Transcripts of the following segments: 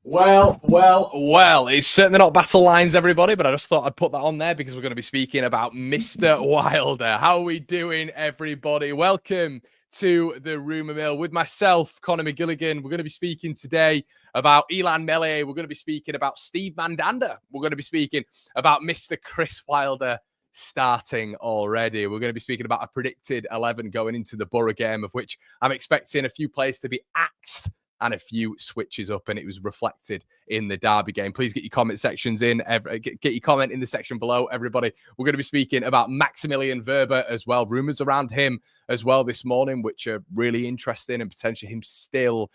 Well. It's certainly not battle lines, everybody, but I just thought I'd put that on there because we're going to be speaking about Mr. Wilder. How are we doing, everybody? Welcome to the Rumour Mill with myself, Conor McGilligan. We're going to be speaking today about Ilan Meslier. We're going to be speaking about Steve Mandanda. We're going to be speaking about Mr. Chris Wilder starting already. We're going to be speaking about a predicted 11 going into the Boro game, of which I'm expecting a few players to be axed and a few switches up, and it was reflected in the Derby game. Please get your comment sections in. Get your comment in the section below, everybody. We're going to be speaking about Maximilian Verba as well. Rumours around him as well this morning, which are really interesting, and potentially him still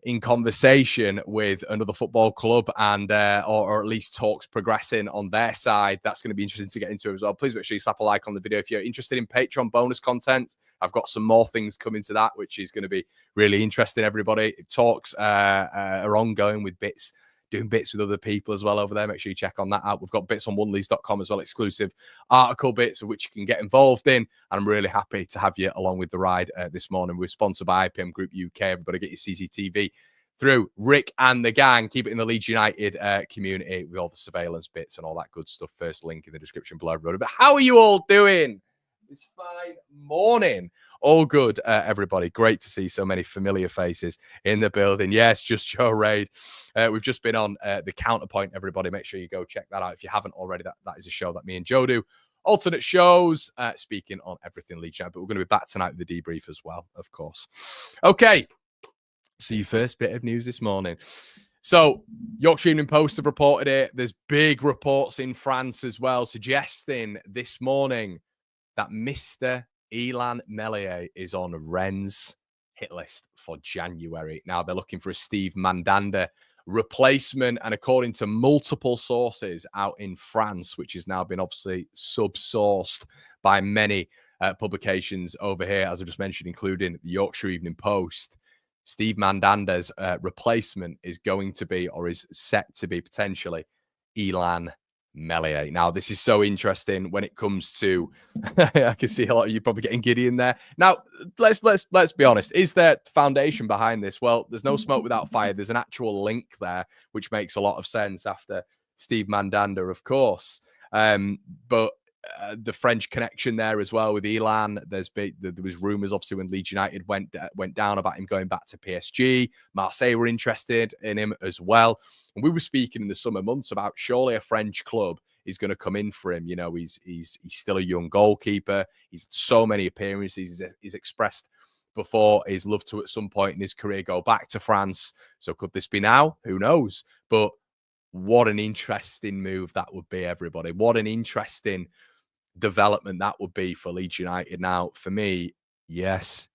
in conversation with another football club, and or at least talks progressing on their side. That's going to be interesting to get into as well. Please make sure you slap a like on the video if you're interested in Patreon bonus content. I've got some more things coming to that, which is going to be really interesting, everybody. Talks are ongoing with doing bits with other people as well over there. Make sure you check on that out. We've got bits on oneleys.com as well, exclusive article bits of which you can get involved in. And I'm really happy to have you along with the ride this morning. We're sponsored by IPM Group UK. Everybody get your CCTV through Rick and the gang. Keep it in the Leeds United community with all the surveillance bits and all that good stuff. First link in the description below, everybody. But how are you all doing? It's fine morning. All good, everybody. Great to see so many familiar faces in the building. Yes, just Joe Raid. We've just been on the Counterpoint, everybody. Make sure you go check that out if you haven't already. That is a show that me and Joe do. Alternate shows, speaking on everything Leeds United. But we're going to be back tonight with the debrief as well, of course. Okay. So your first bit of news this morning. So Yorkshire Evening Post have reported it. There's big reports in France as well, suggesting this morning that Mr. Ilan Meslier is on Rennes' hit list for January. Now, they're looking for a Steve Mandanda replacement, and according to multiple sources out in France, which has now been obviously sub-sourced by many publications over here, as I just mentioned, including the Yorkshire Evening Post, Steve Mandanda's replacement is going to be, or is set to be potentially, Ilan Meslier. Now, this is so interesting when it comes to, I can see a lot of you probably getting giddy in there. Now, let's be honest. Is there foundation behind this? Well, there's no smoke without fire. There's an actual link there, which makes a lot of sense after Steve Mandanda, of course. But the French connection there as well with Ilan. There was rumours, obviously, when Leeds United went down about him going back to PSG. Marseille were interested in him as well. And we were speaking in the summer months about surely a French club is going to come in for him. You know, he's still a young goalkeeper. He's so many appearances. He's expressed before his love to at some point in his career go back to France. So could this be now? Who knows? But what an interesting move that would be, everybody. What an interesting development that would be for Leeds United. Now, for me, yes.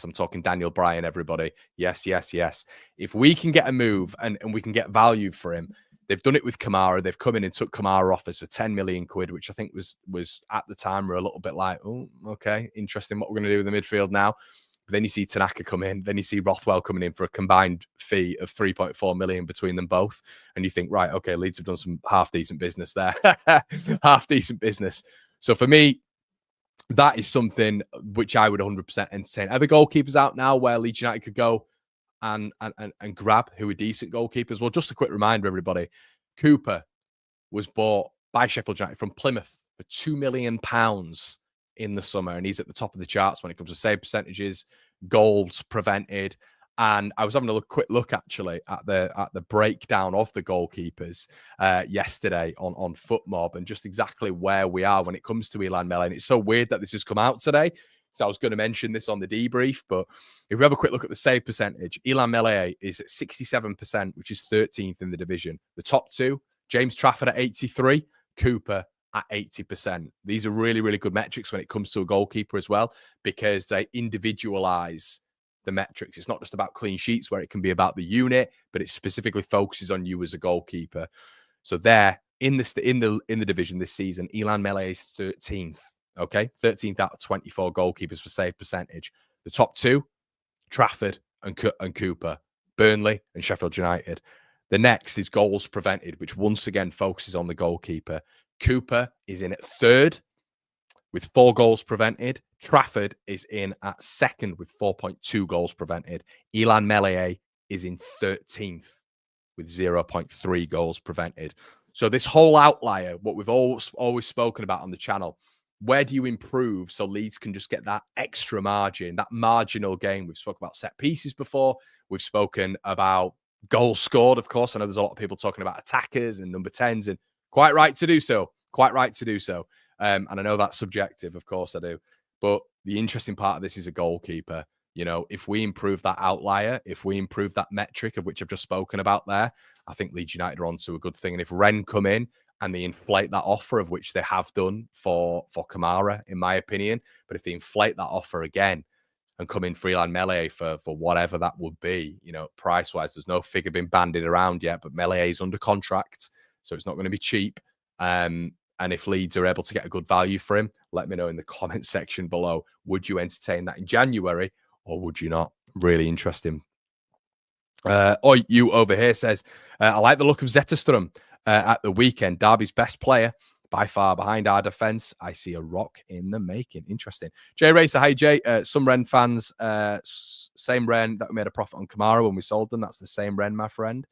I'm talking Daniel Bryan, everybody. Yes. If we can get a move and we can get value for him, they've done it with Kamara. They've come in and took Kamara offers for 10 million quid, which I think was at the time were a little bit like, oh, okay, interesting what we're going to do with the midfield now. But then you see Tanaka come in, then you see Rothwell coming in for a combined fee of 3.4 million between them both. And you think, right, okay, Leeds have done some half-decent business there. Half-decent business. So for me, that is something which I would 100% entertain. Are the goalkeepers out now where Leeds United could go and grab who are decent goalkeepers? Well, just a quick reminder, everybody. Cooper was bought by Sheffield United from Plymouth for £2 million in the summer, and he's at the top of the charts when it comes to save percentages, goals prevented. And I was having a quick look actually at the breakdown of the goalkeepers yesterday on FootMob, and just exactly where we are when it comes to Ilan Meslier. And it's so weird that this has come out today. So I was going to mention this on the debrief, but if we have a quick look at the save percentage, Ilan Meslier is at 67%, which is 13th in the division. The top two, James Trafford at 83, Cooper at 80%. These are really, really good metrics when it comes to a goalkeeper as well, because they individualize the metrics. It's not just about clean sheets where it can be about the unit, but it specifically focuses on you as a goalkeeper. So there in the division this season, Ilan Meslier is 13th. Okay, 13th out of 24 goalkeepers for save percentage. The top two, Trafford and Cooper, Burnley and Sheffield United. The next is goals prevented, which once again focuses on the goalkeeper. Cooper is in at third with 4 goals prevented. Trafford is in at second with 4.2 goals prevented. Ilan Meslier is in 13th with 0.3 goals prevented. So this whole outlier, what we've always spoken about on the channel, where do you improve so Leeds can just get that extra margin, that marginal gain? We've spoken about set pieces before. We've spoken about goals scored, of course. I know there's a lot of people talking about attackers and number 10s, and quite right to do so. Quite right to do so. And I know that's subjective, of course I do. But the interesting part of this is a goalkeeper. You know, if we improve that outlier, if we improve that metric of which I've just spoken about there, I think Leeds United are onto a good thing. And if Ren come in and they inflate that offer, of which they have done for Kamara, in my opinion, but if they inflate that offer again and come in Freeland Meslier for whatever that would be, you know, price-wise, there's no figure been bandied around yet, but Meslier is under contract, so it's not going to be cheap. And if Leeds are able to get a good value for him, let me know in the comment section below. Would you entertain that in January or would you not? Really interesting. You over here says, I like the look of Zetterstrom at the weekend. Derby's best player by far behind our defence. I see a rock in the making. Interesting. Jay Racer, hi Jay. Some Ren fans, same Ren that we made a profit on Kamara when we sold them. That's the same Ren, my friend.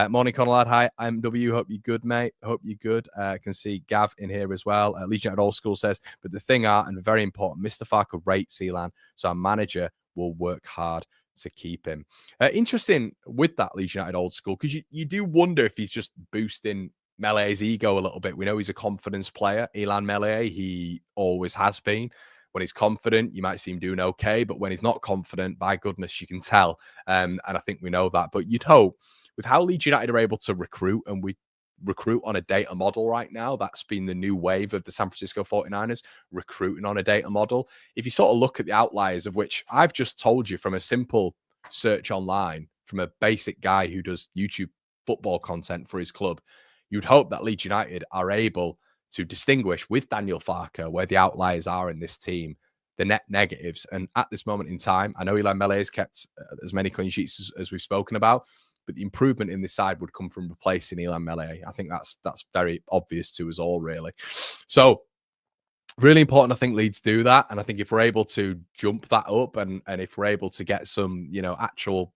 Morning, Conrad. Hi, I'm W. Hope you're good, mate. Hope you're good. I can see Gav in here as well. Legion at Old School says, but the thing are, and very important, Mr. Farr could rate Sealand, so our manager will work hard to keep him. Interesting with that Leeds United Old School, because you do wonder if he's just boosting Meslier's ego a little bit. We know he's a confidence player, Elan Meslier. He always has been. When he's confident, you might see him doing okay, but when he's not confident, by goodness, you can tell. And I think we know that. But you'd hope, with how Leeds United are able to recruit, and we recruit on a data model right now, that's been the new wave of the San Francisco 49ers, recruiting on a data model. If you sort of look at the outliers, of which I've just told you from a simple search online, from a basic guy who does YouTube football content for his club, you'd hope that Leeds United are able to distinguish with Daniel Farke where the outliers are in this team, the net negatives. And at this moment in time, I know Elan Meslier has kept as many clean sheets as we've spoken about, but the improvement in this side would come from replacing Elan Meslier. I think that's very obvious to us all, really. So really important, I think Leeds do that. And I think if we're able to jump that up and if we're able to get some, actual,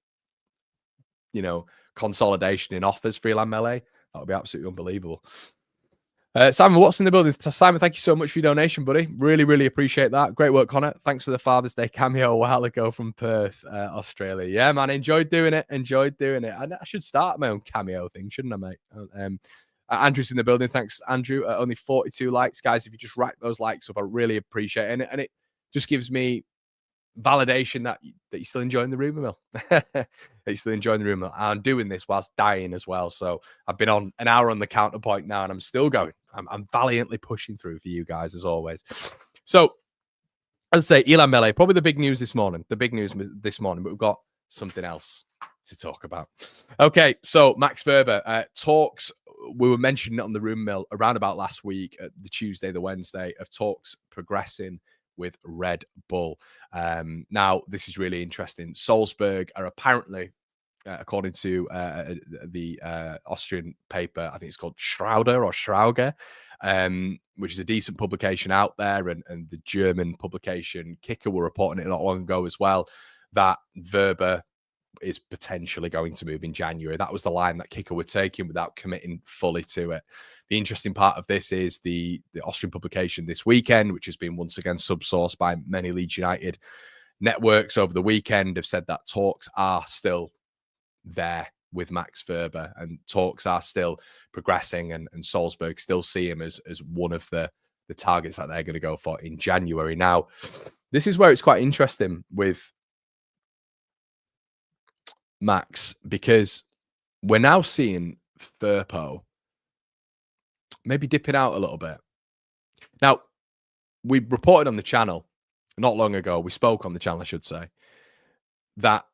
consolidation in offers for Elan Meslier, that would be absolutely unbelievable. Simon Watson in the building. Simon, thank you so much for your donation, buddy. Really, really appreciate that. Great work, Connor. Thanks for the Father's Day cameo a while ago from Perth, Australia. Yeah, man, enjoyed doing it. I should start my own cameo thing, shouldn't I, mate? Andrew's in the building. Thanks, Andrew. Only 42 likes, guys. If you just rack those likes up, I really appreciate it. And it just gives me validation that you're still enjoying the Rumour Mill. That you're still enjoying the Rumour Mill. I'm doing this whilst dying as well. So I've been on an hour on the counterpoint now, and I'm still going. I'm valiantly pushing through for you guys, as always. So, as I say, Elan Meslier, probably the big news this morning. But we've got something else to talk about. Okay, so Max Wöber talks. We were mentioning it on the Rumour Mill around about last week, the Tuesday, the Wednesday, of talks progressing with Red Bull. Now, this is really interesting. Salzburg are apparently, according to the Austrian paper, I think it's called Schrauger, which is a decent publication out there, and the German publication Kicker were reporting it not long ago as well, that Verba is potentially going to move in January. That was the line that Kicker were taking without committing fully to it. The interesting part of this is the Austrian publication this weekend, which has been once again subsourced by many Leeds United networks over the weekend, have said that talks are still there with Max Wöber, and talks are still progressing, and Salzburg still see him as one of the targets that they're going to go for in January. Now, this is where it's quite interesting with Max, because we're now seeing Firpo maybe dipping out a little bit. Now, we reported on the channel not long ago, we spoke on the channel, I should say, that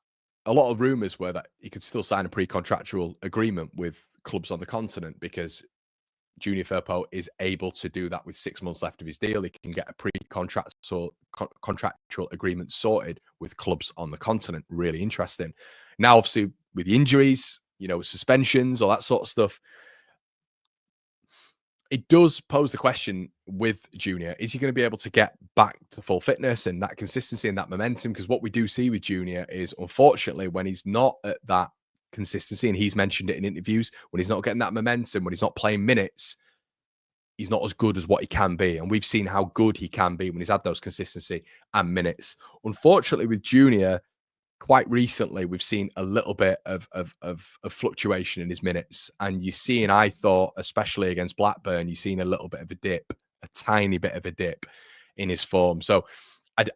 a lot of rumours were that he could still sign a pre-contractual agreement with clubs on the continent, because Junior Firpo is able to do that with 6 months left of his deal. He can get a pre-contractual agreement sorted with clubs on the continent. Really interesting. Now, obviously, with the injuries, suspensions, all that sort of stuff, it does pose the question with Junior, is he going to be able to get back to full fitness and that consistency and that momentum? Because what we do see with Junior is, unfortunately, when he's not at that consistency, and he's mentioned it in interviews, when he's not getting that momentum, when he's not playing minutes, he's not as good as what he can be. And we've seen how good he can be when he's had those consistency and minutes. Unfortunately, with Junior, quite recently, we've seen a little bit of fluctuation in his minutes. And you're seeing, I thought, especially against Blackburn, you're seeing a little bit of a dip, a tiny bit of a dip in his form. So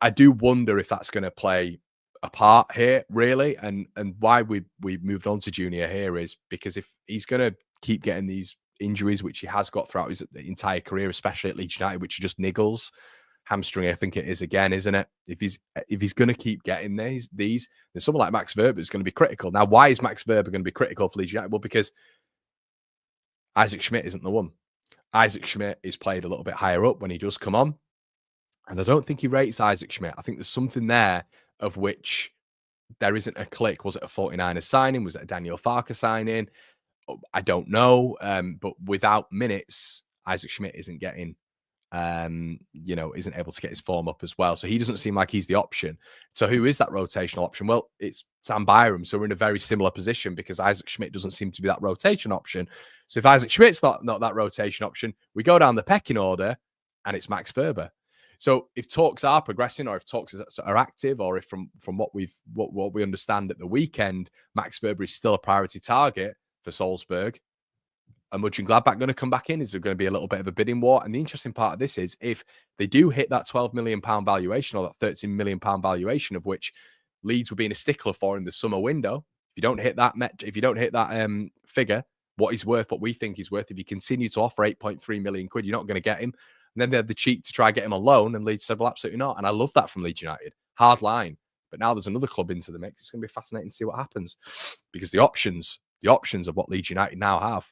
I do wonder if that's going to play a part here, really. And why we moved on to Junior here is because if he's going to keep getting these injuries, which he has got throughout his entire career, especially at Leeds United, which are just niggles, hamstring, I think it is again, isn't it? If he's going to keep getting these, then someone like Max Wöber is going to be critical. Now, why is Max Wöber going to be critical for Leeds United? Well, because Isaac Schmidt isn't the one. Isaac Schmidt is played a little bit higher up when he does come on, and I don't think he rates Isaac Schmidt. I think there's something there of which there isn't a click. Was it a 49er signing? Was it a Daniel Farke signing? I don't know. But without minutes, Isaac Schmidt isn't getting isn't able to get his form up as well. So he doesn't seem like he's the option. So who is that rotational option? Well, it's Sam Byram. So we're in a very similar position because Isaac Schmidt doesn't seem to be that rotation option. So if Isaac Schmidt's not that rotation option, we go down the pecking order and it's Max Wöber. So if talks are progressing, or if talks are active, or if from what we understand at the weekend, Max Wöber is still a priority target for Salzburg, are Mönchengladbach going to come back in? Is there going to be a little bit of a bidding war? And the interesting part of this is if they do hit that £12 million valuation, or that £13 million valuation, of which Leeds were being a stickler for in the summer window. If you don't hit that figure, what he's worth, what we think he's worth, if you continue to offer 8.3 million quid, you're not going to get him. And then they had the cheek to try and get him on loan, and Leeds said, well, absolutely not. And I love that from Leeds United. Hard line. But now there's another club into the mix. It's going to be fascinating to see what happens, because the options of what Leeds United now have,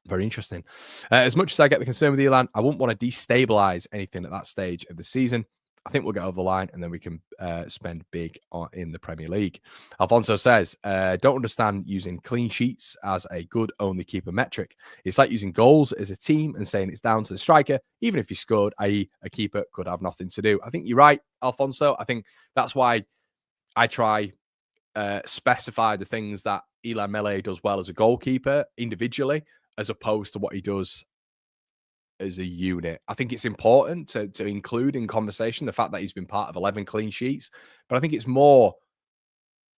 very interesting. As much as I get the concern with Elan, I wouldn't want to destabilize anything at that stage of the season. I think we'll get over the line, and then we can spend big in the Premier League. Alfonso says, don't understand using clean sheets as a good only keeper metric. It's like using goals as a team and saying it's down to the striker, even if he scored, i.e. a keeper could have nothing to do. I think you're right, Alfonso. I think that's why I try specify the things that Illan Meslier does well as a goalkeeper individually, as opposed to what he does as a unit. I think it's important to include in conversation the fact that he's been part of 11 clean sheets, but I think it's more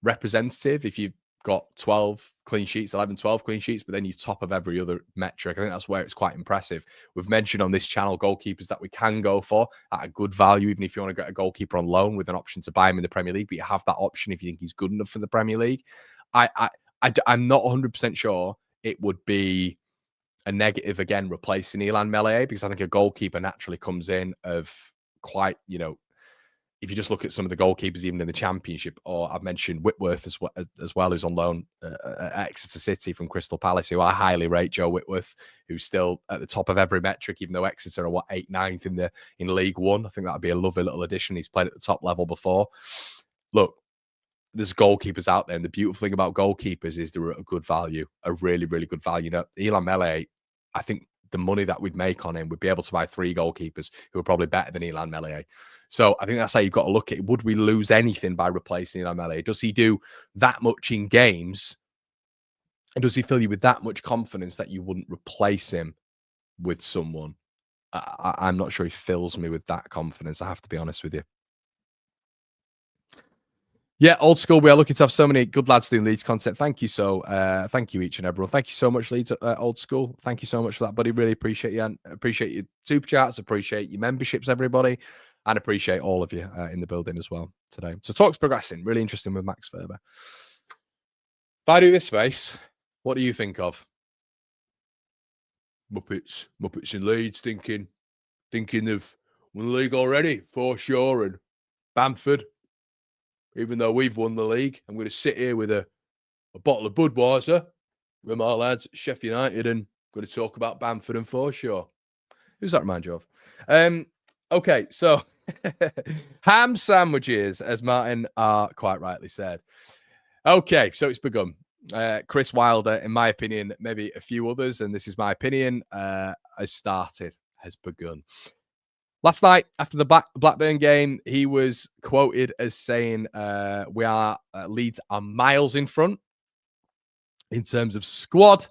representative if you've got 12 clean sheets, 11, 12 clean sheets, but then you top of every other metric. I think that's where it's quite impressive. We've mentioned on this channel goalkeepers that we can go for at a good value, even if you want to get a goalkeeper on loan with an option to buy him in the Premier League, but you have that option if you think he's good enough for the Premier League. I'm not 100% sure it would be a negative again replacing Illan Meslier, because I think a goalkeeper naturally comes in of quite, if you just look at some of the goalkeepers even in the Championship, or I've mentioned Whitworth as well, who's on loan at Exeter City from Crystal Palace, who I highly rate, Joe Whitworth, who's still at the top of every metric, even though Exeter are 8th, 9th in League One. I think that would be a lovely little addition. He's played at the top level before. Look, there's goalkeepers out there, and the beautiful thing about goalkeepers is they're at a good value, a really, really good value. Illan Meslier, I think the money that we'd make on him, we'd be able to buy 3 goalkeepers who are probably better than Illan Meslier. So I think that's how you've got to look at it. Would we lose anything by replacing Illan Meslier? Does he do that much in games? And does he fill you with that much confidence that you wouldn't replace him with someone? I'm not sure he fills me with that confidence, I have to be honest with you. Yeah, old school. We are looking to have so many good lads doing Leeds content. Thank you thank you each and everyone. Thank you so much, Leeds old school. Thank you so much for that, buddy. Really appreciate you, and appreciate your super chats. Appreciate your memberships, everybody, and appreciate all of you in the building as well today. So talk's progressing. Really interesting with Max Wöber. If I do this face, what do you think of? Muppets in Leeds, thinking of won the league already for sure, and Bamford. Even though we've won the league, I'm going to sit here with a bottle of Budweiser with my lads at Sheffield United, and going to talk about Bamford and Forshaw. Who's that remind you of? Okay, so ham sandwiches, as Martin quite rightly said. Okay, so it's begun. Chris Wilder, in my opinion, maybe a few others, and this is my opinion, has begun. Last night, after the Blackburn game, he was quoted as saying, Leeds are miles in front in terms of squad.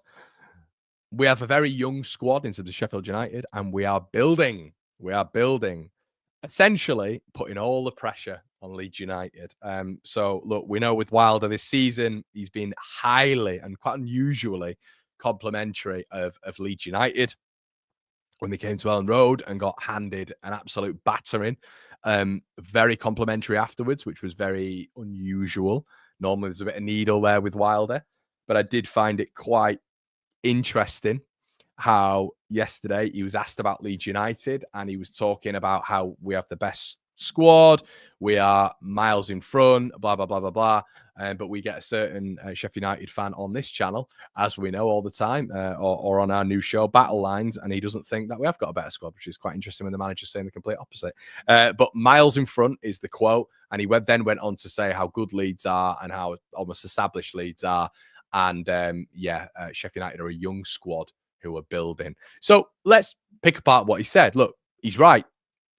We have a very young squad in terms of Sheffield United, and we are building. Essentially putting all the pressure on Leeds United. So, look, we know with Wilder this season, he's been highly and quite unusually complimentary of Leeds United when they came to Ellen Road and got handed an absolute battering. Very complimentary afterwards, which was very unusual. Normally there's a bit of needle there with Wilder, but I did find it quite interesting how yesterday he was asked about Leeds United and he was talking about how we have the best squad, we are miles in front, blah, blah, blah, blah, blah. But we get a certain Sheffield United fan on this channel, as we know all the time, or on our new show, Battle Lines, and he doesn't think that we have got a better squad, which is quite interesting when the manager's saying the complete opposite. But miles in front is the quote, and he then went on to say how good Leeds are and how almost established Leeds are. And Sheffield United are a young squad who are building. So let's pick apart what he said. Look, he's right.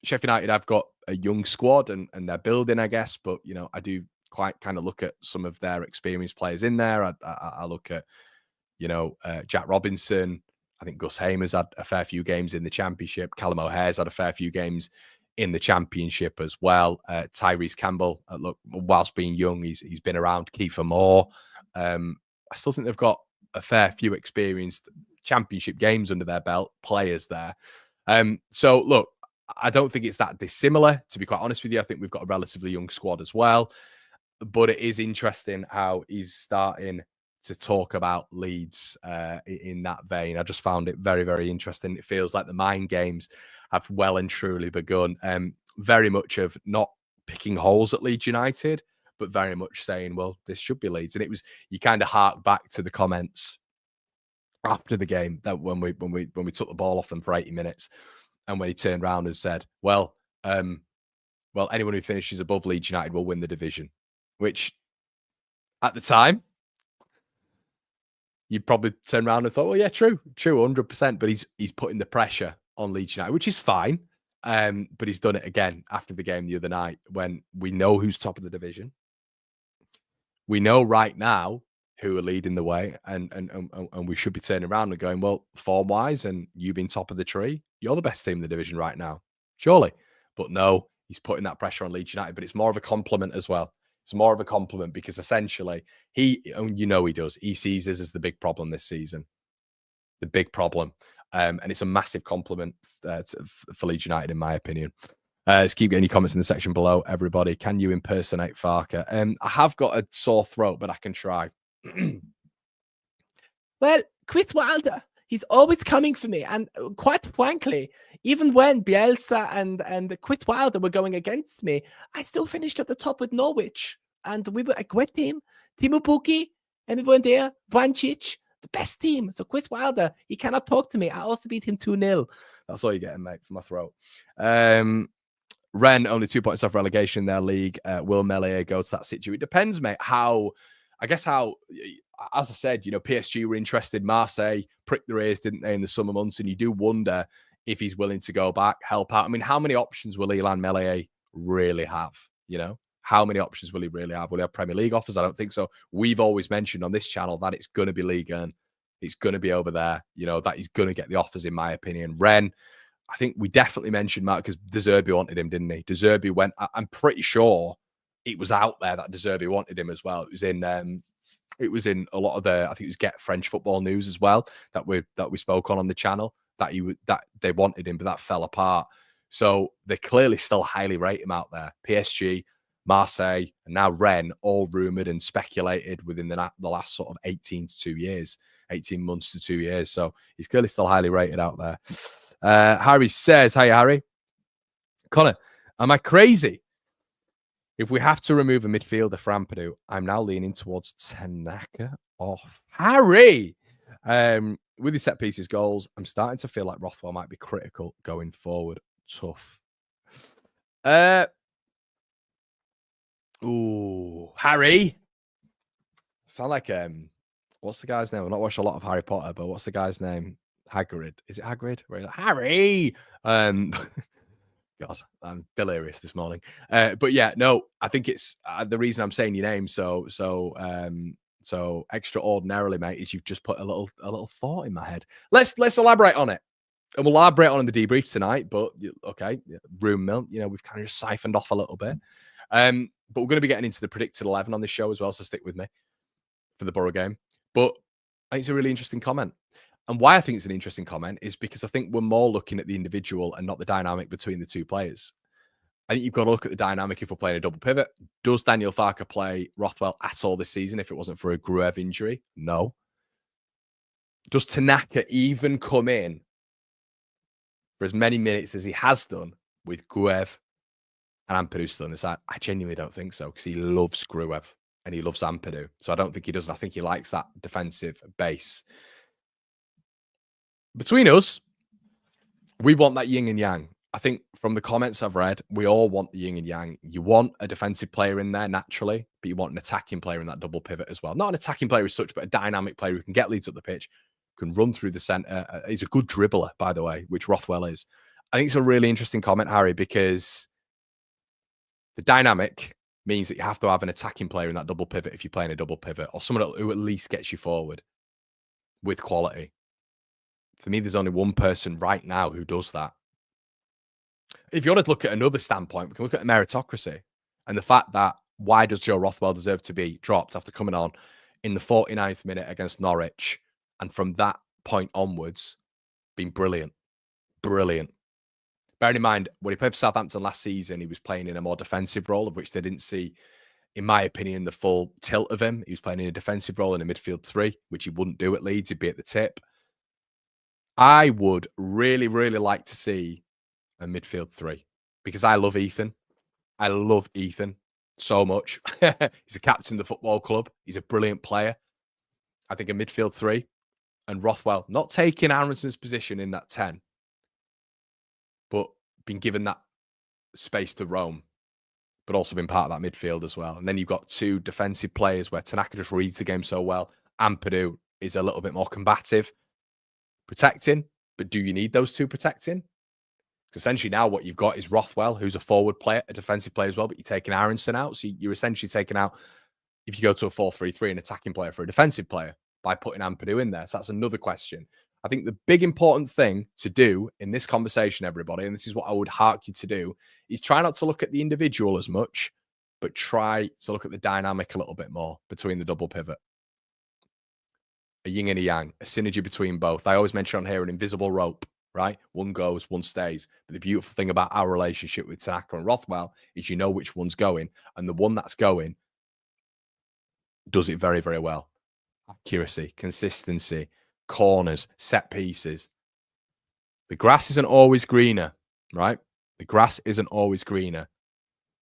Sheffield United have got a young squad and they're building, I guess. But, you know, I do quite kind of look at some of their experienced players in there. I look at, you know, Jack Robinson. I think Gus Hamer's had a fair few games in the Championship. Callum O'Hare's had a fair few games in the Championship as well. Tyrese Campbell, look, whilst being young, he's been around. Kiefer Moore. I still think they've got a fair few experienced Championship games under their belt, players there. So, look, I don't think it's that dissimilar, to be quite honest with you. I think we've got a relatively young squad as well. But it is interesting how he's starting to talk about Leeds in that vein. I just found it very, very interesting. It feels like the mind games have well and truly begun. Very much of not picking holes at Leeds United, but very much saying, well, this should be Leeds. And it was, you kind of hark back to the comments after the game that when we took the ball off them for 80 minutes, and when he turned around and said, well, anyone who finishes above Leeds United will win the division, which at the time you'd probably turn around and thought, well, yeah, true, 100%. But he's putting the pressure on Leeds United, which is fine. But he's done it again after the game the other night when we know who's top of the division. We know right now who are leading the way, and we should be turning around and going, well, form-wise, and you being top of the tree, you're the best team in the division right now, surely. But no, he's putting that pressure on Leeds United, but it's more of a compliment as well. It's more of a compliment because essentially he does. He sees us as the big problem this season, the big problem. And it's a massive compliment for Leeds United, in my opinion. Let's keep getting your comments in the section below, everybody. Can you impersonate Farker? I have got a sore throat, but I can try. Well, Chris Wilder, he's always coming for me. And quite frankly, even when Bielsa and Chris Wilder were going against me, I still finished at the top with Norwich. And we were a great team. Timo Pukki, everyone there, Vrancic, the best team. So Chris Wilder, he cannot talk to me. I also beat him 2-0. That's all you're getting, mate, from my throat. Rennes, only 2 points off relegation in their league. Will Meslier go to that situation? It depends, mate, as I said, you know, PSG were interested. Marseille pricked their ears, didn't they, in the summer months? And you do wonder if he's willing to go back, help out. I mean, how many options will Ilan Meslier really have? You know, how many options will he really have? Will he have Premier League offers? I don't think so. We've always mentioned on this channel that it's going to be Ligue 1. It's going to be over there. You know, that he's going to get the offers, in my opinion. Rennes, I think we definitely mentioned Mark because De Zerbi wanted him, didn't he? De Zerbi went. I'm pretty sure it was out there that De Zerbi wanted him as well. It was in a lot of I think it was Get French Football News as well that we spoke on the channel that they wanted him, but that fell apart. So they clearly still highly rate him out there. PSG, Marseille, and now Rennes, all rumored and speculated within the last sort of 18 months to 2 years. So he's clearly still highly rated out there. Harry says, "Hey Harry, Connor, am I crazy? If we have to remove a midfielder for Ampadu, I'm now leaning towards Tanaka off." Harry, with his set pieces goals, I'm starting to feel like Rothwell might be critical going forward. Tough. Harry, sound like What's the guy's name? I've not watched a lot of Harry Potter, but what's the guy's name? Hagrid. Is it Hagrid? Where he's like, Harry. God, I'm delirious this morning. But yeah, no, I think it's the reason I'm saying your name so extraordinarily, mate, is you've just put a little thought in my head. Let's elaborate on it. And we'll elaborate on the debrief tonight, but okay, room mill, we've kind of just siphoned off a little bit. But we're going to be getting into the predicted 11 on this show as well, so stick with me for the Boro game. But I think it's a really interesting comment. And why I think it's an interesting comment is because I think we're more looking at the individual and not the dynamic between the two players. I think you've got to look at the dynamic if we're playing a double pivot. Does Daniel Farke play Rothwell at all this season if it wasn't for a Gruev injury? No. Does Tanaka even come in for as many minutes as he has done with Gruev and Ampadu still in the side? I genuinely don't think so, because he loves Gruev and he loves Ampadu. So I don't think he does. I think he likes that defensive base. Between us, we want that yin and yang. I think from the comments I've read, we all want the yin and yang. You want a defensive player in there naturally, but you want an attacking player in that double pivot as well. Not an attacking player as such, but a dynamic player who can get Leeds up the pitch, can run through the centre. He's a good dribbler, by the way, which Rothwell is. I think it's a really interesting comment, Harry, because the dynamic means that you have to have an attacking player in that double pivot if you're playing a double pivot, or someone who at least gets you forward with quality. For me, there's only one person right now who does that. If you want to look at another standpoint, we can look at meritocracy and the fact that why does Joe Rothwell deserve to be dropped after coming on in the 49th minute against Norwich, and from that point onwards, been brilliant. Brilliant. Bearing in mind, when he played for Southampton last season, he was playing in a more defensive role, of which they didn't see, in my opinion, the full tilt of him. He was playing in a defensive role in a midfield 3, which he wouldn't do at Leeds. He'd be at the tip. I would really, really like to see a midfield 3, because I love Ethan. I love Ethan so much. He's a captain of the football club. He's a brilliant player. I think a midfield 3 and Rothwell not taking Aronson's position in that 10, but being given that space to roam, but also been part of that midfield as well. And then you've got two defensive players where Tanaka just reads the game so well. Ampadu is a little bit more combative, protecting, but do you need those two protecting? Because essentially now what you've got is Rothwell, who's a forward player, a defensive player as well, but you're taking Aronson out. So you're essentially taking out, if you go to a 4-3-3, an attacking player for a defensive player by putting Ampadu in there. So that's another question. I think the big important thing to do in this conversation, everybody, and this is what I would hark you to do, is try not to look at the individual as much, but try to look at the dynamic a little bit more between the double pivot. A yin and a yang, a synergy between both. I always mention on here an invisible rope, right? One goes, one stays. But the beautiful thing about our relationship with Tanaka and Rothwell is you know which one's going, and the one that's going does it very, very well. Accuracy, consistency, corners, set pieces. The grass isn't always greener, right? The grass isn't always greener.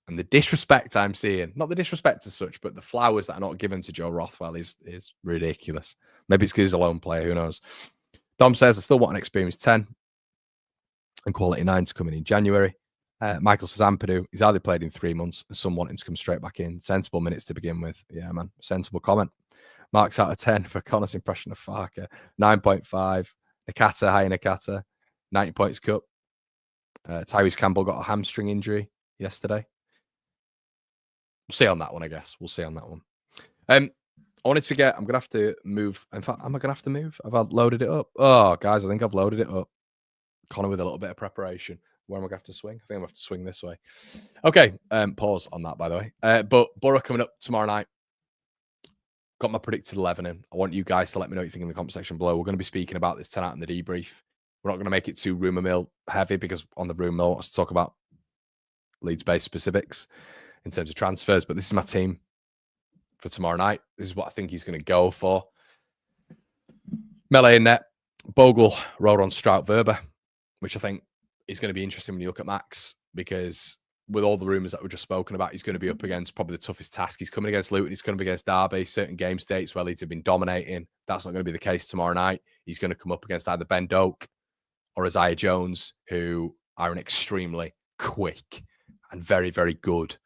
And the disrespect I'm seeing, not the disrespect as such, but the flowers that are not given to Joe Rothwell is ridiculous. Maybe it's because he's a lone player, who knows? Dom says, I still want an experienced 10 and quality 9s coming in January. Michael says, Ampadu, he's hardly played in 3 months, and some want him to come straight back in. Sensible minutes to begin with. Yeah, man, sensible comment. Marks out of 10 for Connor's impression of Farke. 9.5. Nakata, hi Nakata. 90 points cup. Tyrese Campbell got a hamstring injury yesterday. We'll see on that one, I guess. We'll see on that one. I wanted to get, I'm going to have to move. In fact, am I going to have to move? Have I loaded it up? Oh, guys, I think I've loaded it up. Connor with a little bit of preparation. Where am I going to have to swing? I think I'm going to have to swing this way. Okay, pause on that, by the way. But Boro coming up tomorrow night. Got my predicted 11 in. I want you guys to let me know what you think in the comment section below. We're going to be speaking about this tonight in the debrief. We're not going to make it too rumour mill heavy, because on the rumour mill, I want to talk about Leeds-based specifics in terms of transfers. But this is my team for tomorrow night. This is what I think he's going to go for. Melee in net. Bogle, Rodon, Strout, Verba, which I think is going to be interesting when you look at Max, because with all the rumours that we've just spoken about, he's going to be up against probably the toughest task. He's coming against Luton. He's going to be against Derby, certain game states where Leeds have been dominating. That's not going to be the case tomorrow night. He's going to come up against either Ben Doak or Isaiah Jones, who are an extremely quick and very, very good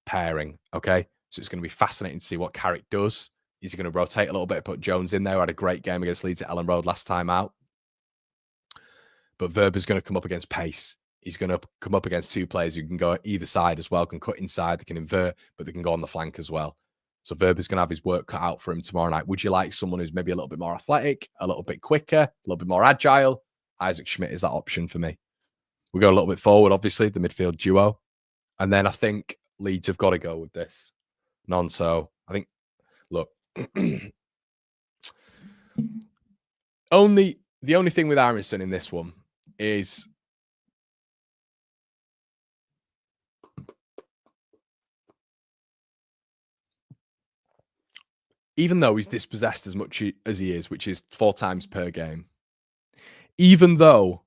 pairing. Okay. So it's going to be fascinating to see what Carrick does Is he going to rotate a little bit, put Jones in there, who had a great game against Leeds at Ellen Road last time out? But Verba's going to come up against pace. He's going to come up against two players who can go either side as well, can cut inside, they can invert, but they can go on the flank as well. So Verba's going to have his work cut out for him tomorrow night. Would you like someone who's maybe a little bit more athletic, a little bit quicker, a little bit more agile? Isaac Schmidt is that option for me. We go a little bit forward, obviously, the midfield duo. And then I think Leeds have got to go with this. Nonso, I think, look, the only thing with Aronson in this one is even though he's dispossessed as much as he is, which is 4 times per game, even though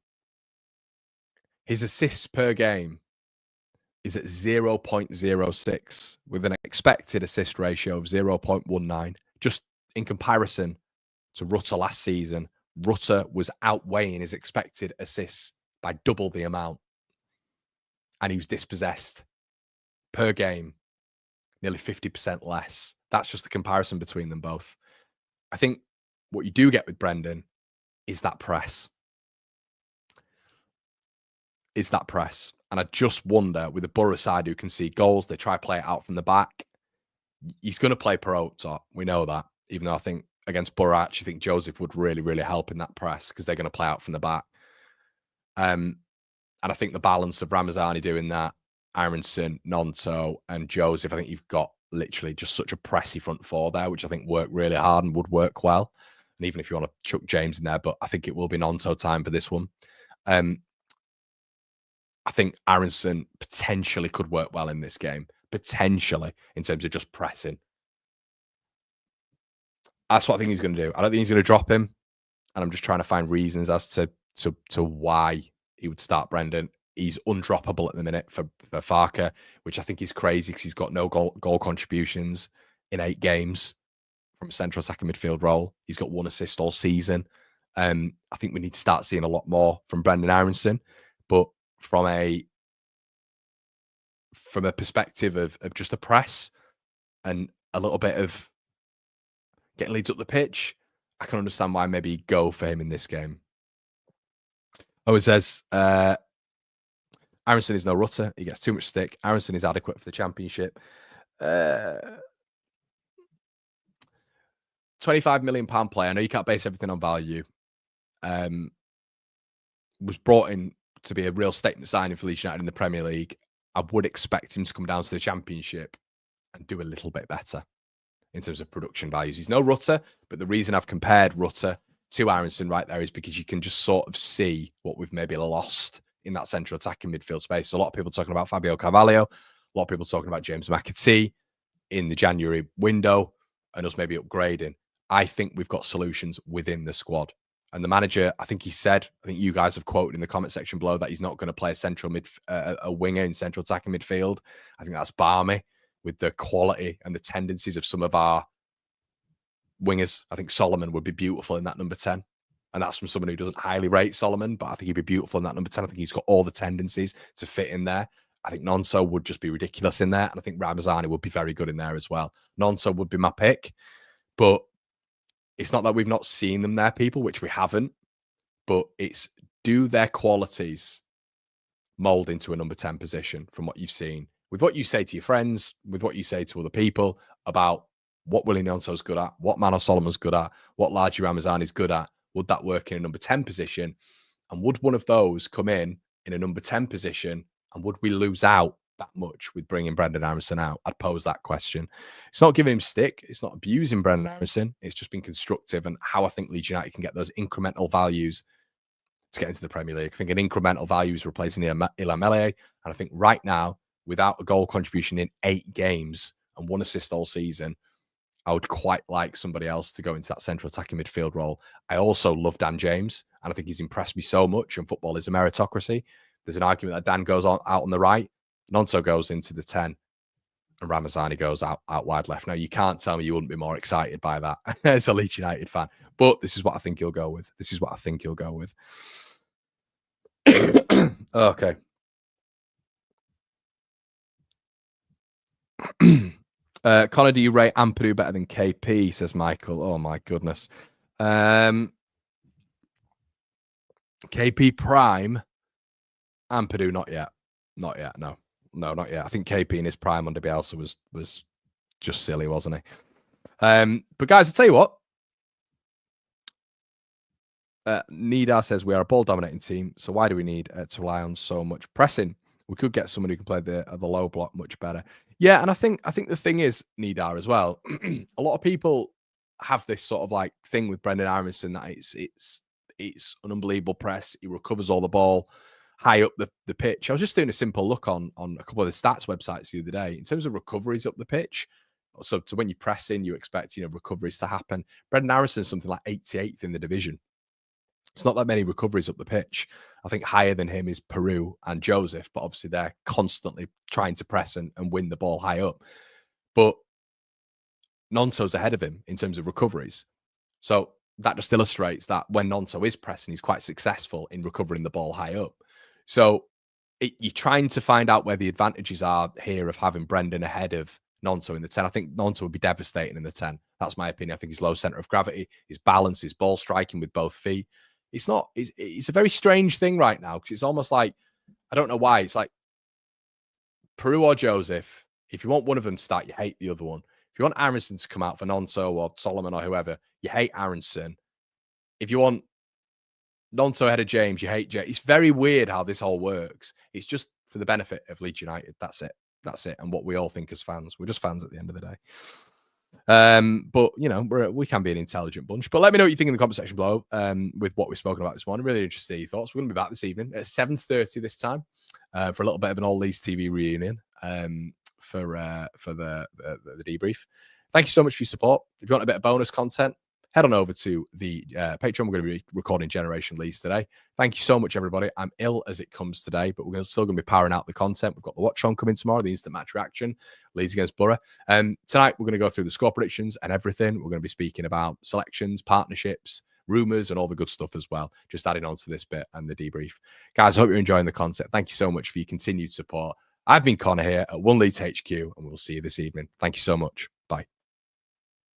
his assists per game is at 0.06 with an expected assist ratio of 0.19. Just in comparison to Rutter last season, Rutter was outweighing his expected assists by double the amount. And he was dispossessed per game, nearly 50% less. That's just the comparison between them both. I think what you do get with Brendan is that press. And I just wonder, with the Boro side who can see goals, they try to play it out from the back. He's going to play Perot, we know that. Even though I think against Boro, I actually think Joseph would really, really help in that press because they're going to play out from the back. And I think the balance of Ramazani doing that, Aronson, Nonto, and Joseph, I think you've got literally just such a pressy front four there, which I think worked really hard and would work well. And even if you want to chuck James in there, but I think it will be Nonto time for this one. I think Aronson potentially could work well in this game, potentially, in terms of just pressing. That's what I think he's going to do. I don't think he's going to drop him, and I'm just trying to find reasons as to why he would start Brendan. He's undroppable at the minute for Farker, which I think is crazy because he's got no goal contributions in 8 games from a central attacking midfield role. He's got 1 assist all season. I think we need to start seeing a lot more from Brendan Aronson, but from a perspective of just a press and a little bit of getting Leeds up the pitch, I can understand why maybe go for him in this game. Oh, it says Aronson is no Rutter. He gets too much stick. Aronson is adequate for the Championship. £25 million player. I know you can't base everything on value. Was brought in to be a real statement signing for Leeds United in the Premier League. I would expect him to come down to the Championship and do a little bit better in terms of production values. He's no Rutter, but the reason I've compared Rutter to Aronson right there is because you can just sort of see what we've maybe lost in that central attacking midfield space. So a lot of people talking about Fabio Carvalho, a lot of people talking about James McAtee in the January window and us maybe upgrading. I think we've got solutions within the squad. And the manager, I think you guys have quoted in the comment section below that he's not going to play a winger in central attacking midfield. I think that's balmy with the quality and the tendencies of some of our wingers. I think Solomon would be beautiful in that number 10. And that's from someone who doesn't highly rate Solomon, but I think he'd be beautiful in that number 10. I think he's got all the tendencies to fit in there. I think Nonso would just be ridiculous in there. And I think Ramazani would be very good in there as well. Nonso would be my pick, but it's not that we've not seen them there, people, which we haven't, but it's do their qualities mold into a number 10 position from what you've seen? With what you say to your friends, with what you say to other people about what Willie Nonso's good at, what Mano Solomon's good at, what Largi Ramazani's good at, would that work in a number 10 position? And would one of those come in a number 10 position? And would we lose out that much with bringing Brendan Aronson out? I'd pose that question. It's not giving him stick. It's not abusing Brendan Aronson. It's just been constructive and how I think Leeds United can get those incremental values to get into the Premier League. I think an incremental value is replacing Ilya Meslier. And I think right now, without a goal contribution in 8 games and 1 assist all season, I would quite like somebody else to go into that central attacking midfield role. I also love Dan James, and I think he's impressed me so much, and football is a meritocracy. There's an argument that Dan goes out on the right, Nonso goes into the 10, and Ramazani goes out wide left. Now, you can't tell me you wouldn't be more excited by that as a Leeds United fan, but this is what I think he'll go with. Okay. Connor, do you rate Ampadu better than KP? Says Michael. Oh my goodness. KP prime. Ampadu, not yet. Not yet. No, not yet. I think KP in his prime under Bielsa was just silly, wasn't he? But guys, I'll tell you what. Nidar says we are a ball dominating team, so why do we need to rely on so much pressing? We could get someone who can play the low block much better. Yeah, and I think the thing is, Nidar, as well. A lot of people have this sort of like thing with Brendan Aronson that it's an unbelievable press. He recovers all the ball high up the pitch. I was just doing a simple look on a couple of the stats websites the other day in terms of recoveries up the pitch. So when you press in, you expect recoveries to happen. Brendan Aronson is something like 88th in the division. It's not that many recoveries up the pitch. I think higher than him is Peru and Joseph, but obviously they're constantly trying to press and win the ball high up. But Nonto's ahead of him in terms of recoveries. So that just illustrates that when Nonto is pressing, he's quite successful in recovering the ball high up. So you're trying to find out where the advantages are here of having Brendan ahead of Nonto in the 10. I think Nonto would be devastating in the 10. That's my opinion. I think his low center of gravity, his balance, his ball striking with both feet. It's a very strange thing right now because it's almost like, I don't know why. It's like Peru or Joseph. If you want one of them to start, you hate the other one. If you want Aronson to come out for Nonto or Solomon or whoever, you hate Aronson. If you want Nonto ahead of James, you hate James. It's very weird how this all works. It's just for the benefit of Leeds United. That's it. And what we all think as fans. We're just fans at the end of the day. But we can be an intelligent bunch. But let me know what you think in the comment section below with what we've spoken about this morning. Really interested in your thoughts. We're going to be back this evening at 7:30 this time for a little bit of an all Leeds TV reunion for the debrief. Thank you so much for your support. If you want a bit of bonus content, head on over to the Patreon. We're going to be recording Generation Leeds today. Thank you so much, everybody. I'm ill as it comes today, but we're still going to be powering out the content. We've got the watch on coming tomorrow, the instant match reaction, Leeds against Boro. Tonight, we're going to go through the score predictions and everything. We're going to be speaking about selections, partnerships, rumours, and all the good stuff as well. Just adding on to this bit and the debrief. Guys, I hope you're enjoying the content. Thank you so much for your continued support. I've been Connor here at One Leeds HQ, and we'll see you this evening. Thank you so much.